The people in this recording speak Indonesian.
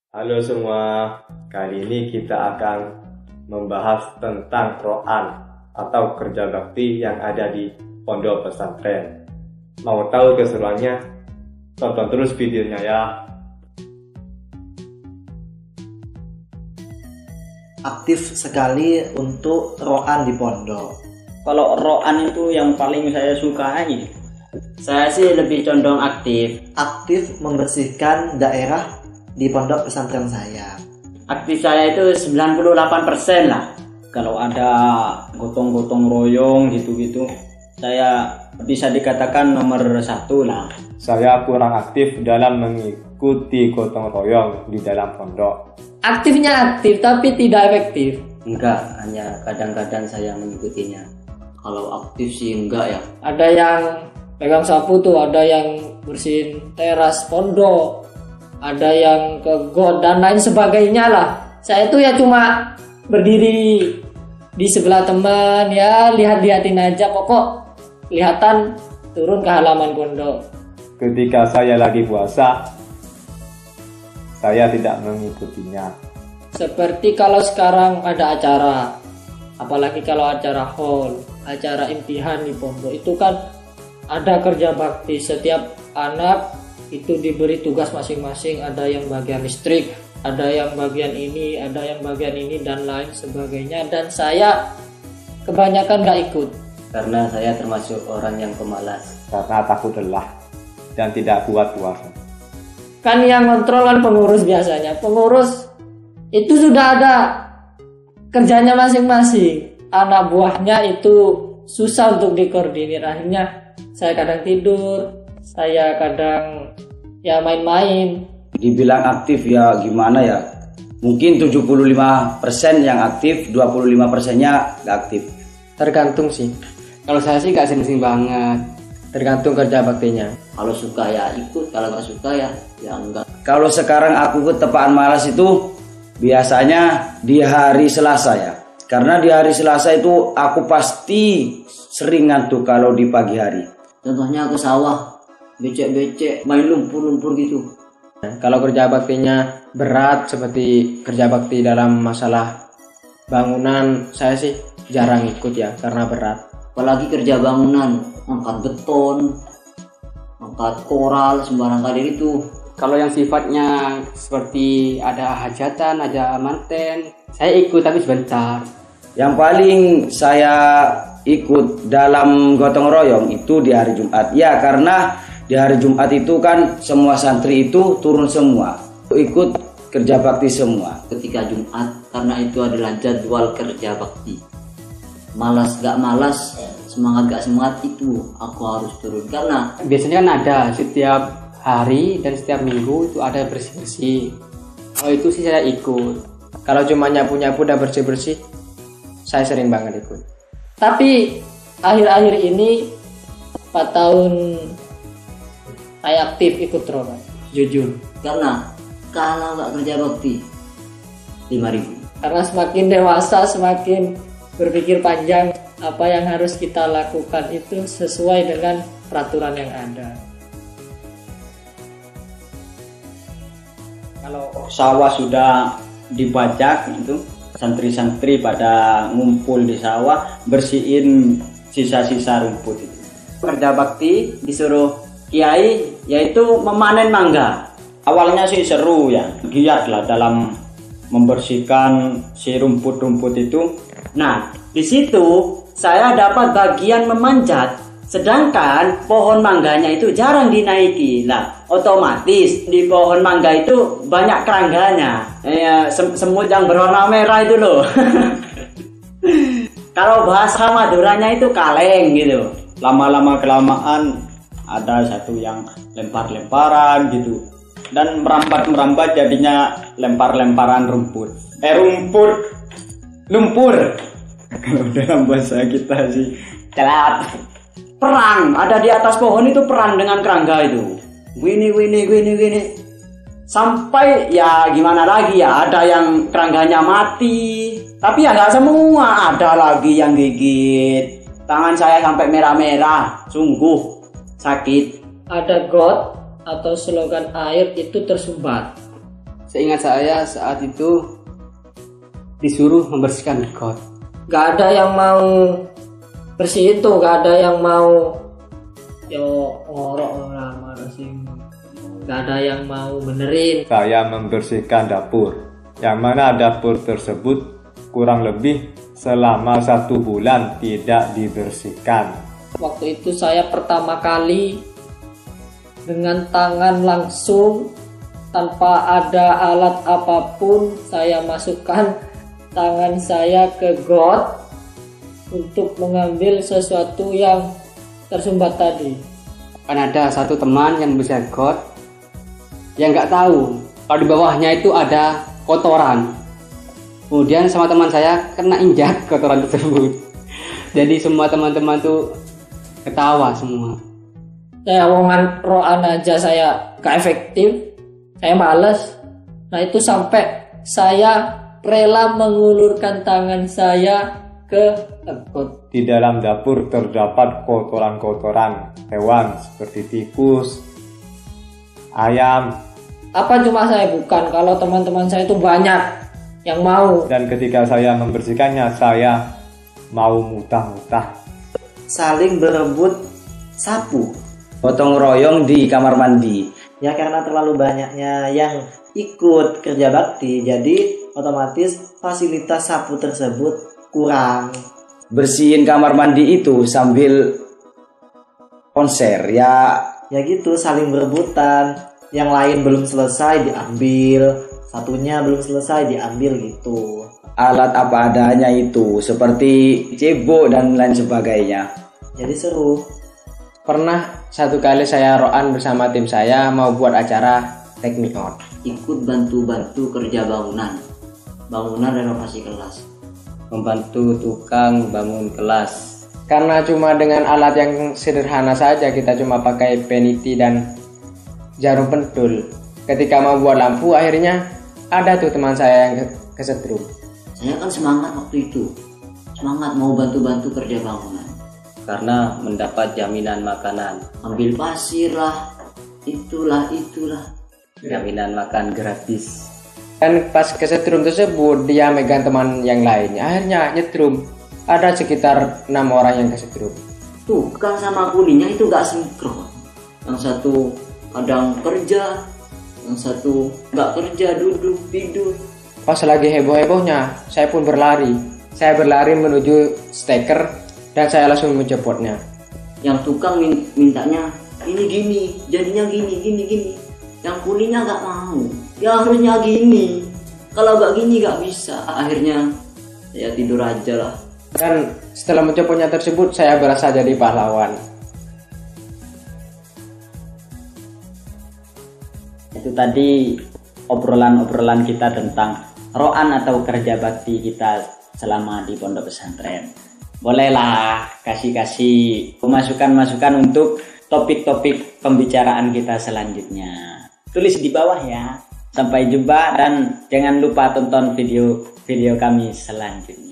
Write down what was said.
Halo semua, kali ini kita akan membahas tentang Quran atau kerja bakti yang ada di pondok pesantren. Mau tahu keseruannya? Tonton terus videonya ya. Aktif sekali untuk roan di pondok. Kalau roan itu yang paling saya sukai. Saya sih lebih condong aktif. Aktif membersihkan daerah di pondok pesantren saya. Aktif saya itu 98% lah. Kalau ada gotong-gotong royong gitu-gitu, saya bisa dikatakan nomor 1 lah. Saya kurang aktif dalam mengikuti gotong royong di dalam pondok. Aktifnya aktif tapi tidak efektif. Enggak, hanya kadang-kadang saya mengikutinya. Kalau aktif sih enggak ya. Ada yang pegang sapu tuh, ada yang bersihin teras pondok, ada yang ke got dan lain sebagainya lah. Saya tuh ya cuma berdiri di sebelah teman, ya lihat-lihatin aja, pokok kelihatan turun ke halaman pondok. Ketika saya lagi puasa, saya tidak mengikutinya. Seperti kalau sekarang ada acara, apalagi kalau acara haul, acara imtihan di pondok, itu kan ada kerja bakti. Setiap anak itu diberi tugas masing-masing, ada yang bagian listrik, ada yang bagian ini, ada yang bagian ini dan lain sebagainya. Dan saya kebanyakan gak ikut Karena saya termasuk orang yang pemalas. Karena takut lelah dan tidak kuat puasa. kan yang kontrol kan pengurus biasanya. Pengurus itu sudah ada kerjanya masing-masing, anak buahnya itu susah untuk dikoordinir. Akhirnya saya kadang tidur, saya kadang ya main-main. Dibilang aktif ya gimana ya, mungkin 75% yang aktif, 25%-nya gak aktif. Tergantung sih. Kalau saya sih gak sering-sering banget, tergantung kerja baktinya. Kalau suka ya ikut, kalau nggak suka ya enggak. Kalau sekarang aku ketepaan malas itu biasanya di hari Selasa ya. Karena di hari Selasa itu aku pasti sering ngantuk kalau di pagi hari. Contohnya ke sawah, becek-becek, main lumpur-lumpur gitu. Kalau kerja baktinya berat seperti kerja bakti dalam masalah bangunan, saya sih jarang ikut ya karena berat. Apalagi kerja bangunan, angkat beton, angkat koral, sembarang kali itu. Kalau yang sifatnya seperti ada hajatan, ada manten, saya ikut tapi sebentar. Yang paling saya ikut dalam gotong royong itu di hari Jumat. Ya karena di hari Jumat itu kan semua santri itu turun semua, ikut kerja bakti semua. Ketika Jumat, karena itu adalah jadwal kerja bakti. Malas gak malas, semangat gak semangat, itu aku harus turun. Karena Biasanya kan ada setiap hari dan setiap minggu itu ada bersih-bersih. Kalau itu sih saya ikut. Kalau cuma nyapu-nyapu dan bersih-bersih, saya sering banget ikut. Tapi akhir-akhir ini 4 tahun saya aktif ikut roan, jujur. karena kalau gak kerja bakti 5.000. Karena semakin dewasa, semakin berpikir panjang, apa yang harus kita lakukan itu sesuai dengan peraturan yang ada. Kalau sawah sudah dibajak itu, santri-santri pada ngumpul di sawah bersihin sisa-sisa rumput itu. Kerja bakti disuruh kiai yaitu memanen mangga. Awalnya sih seru ya, giat lah dalam membersihkan si rumput-rumput itu. Nah, di situ saya dapat bagian memanjat, sedangkan pohon mangganya itu jarang dinaiki. Lah, otomatis di pohon mangga itu banyak kerangganya. Semut yang berwarna merah itu loh. Kalau bahasa Maduranya itu kaleng gitu. Lama-lama kelamaan ada satu yang lempar-lemparan gitu. Dan merambat-merambat jadinya lempar-lemparan rumput. Lumpur. Kalau dalam bahasa kita sih celat. Perang, ada di atas pohon itu perang dengan kerangga itu. Gini. Sampai ya gimana lagi ya, ada yang kerangganya mati. Tapi ya nggak semua, ada lagi yang gigit. Tangan saya sampai merah-merah, sungguh sakit. Ada got atau slogan air itu tersumbat. Seingat saya saat itu disuruh membersihkan got. Gak ada yang mau bersih itu, gak ada yang mau ngorok orang sih. Gak ada yang mau benerin. Saya membersihkan dapur, yang mana dapur tersebut kurang lebih selama 1 bulan tidak dibersihkan. Waktu itu saya pertama kali dengan tangan langsung tanpa ada alat apapun, saya masukkan tangan saya ke got untuk mengambil sesuatu yang tersumbat tadi. Kan ada satu teman yang bisa got yang nggak tahu kalau di bawahnya itu ada kotoran. Kemudian sama teman saya kena injak kotoran tersebut. Jadi semua teman-teman tuh ketawa semua. Saya omongan roan aja saya gak efektif, saya males. Nah itu sampai saya rela mengulurkan tangan saya ke got. Di dalam dapur terdapat kotoran-kotoran hewan seperti tikus, ayam. Apa cuma saya bukan, kalau teman-teman saya itu banyak yang mau. Dan ketika saya membersihkannya, saya mau muntah-muntah. Saling berebut sapu. Gotong royong di kamar mandi. Ya karena terlalu banyaknya yang ikut kerja bakti, jadi otomatis fasilitas sapu tersebut kurang. Bersihin kamar mandi itu sambil konser ya. Ya gitu, saling berebutan. Yang lain belum selesai diambil, satunya belum selesai diambil gitu. Alat apa adanya itu, seperti cebok dan lain sebagainya. Jadi seru. Pernah satu kali saya roan bersama tim saya mau buat acara take me out. Ikut bantu-bantu kerja bangunan renovasi kelas. Membantu tukang bangun kelas. Karena cuma dengan alat yang sederhana saja, kita cuma pakai peniti dan jarum pentul. Ketika mau buat lampu, akhirnya ada tuh teman saya yang kesetrum. Saya kan semangat waktu itu, semangat mau bantu-bantu kerja bangunan. Karena mendapat jaminan makanan. Ambil pasir lah, itulah. Jaminan makan gratis. Dan pas kesetrum tersebut, dia megang teman yang lainnya. Akhirnya nyetrum. Ada sekitar 6 orang yang kesetrum. Tukang sama kulinya itu gak sinkron. Yang satu kadang kerja, yang satu gak kerja, duduk, tidur. Pas lagi heboh-hebohnya, saya pun berlari. Saya berlari menuju steker dan saya langsung menjemputnya. Yang tukang mintanya ini gini, jadinya gini. Yang kulinya gak mau, ya harusnya gini. Kalau gak gini gak bisa. Akhirnya saya tidur aja lah. Dan setelah menjemputnya tersebut, saya berasa jadi pahlawan. Itu tadi obrolan-obrolan kita tentang roan atau kerja bakti kita selama di pondok pesantren. Bolehlah kasih masukan-masukan untuk topik-topik pembicaraan kita selanjutnya. Tulis di bawah ya. Sampai jumpa dan jangan lupa tonton video kami selanjutnya.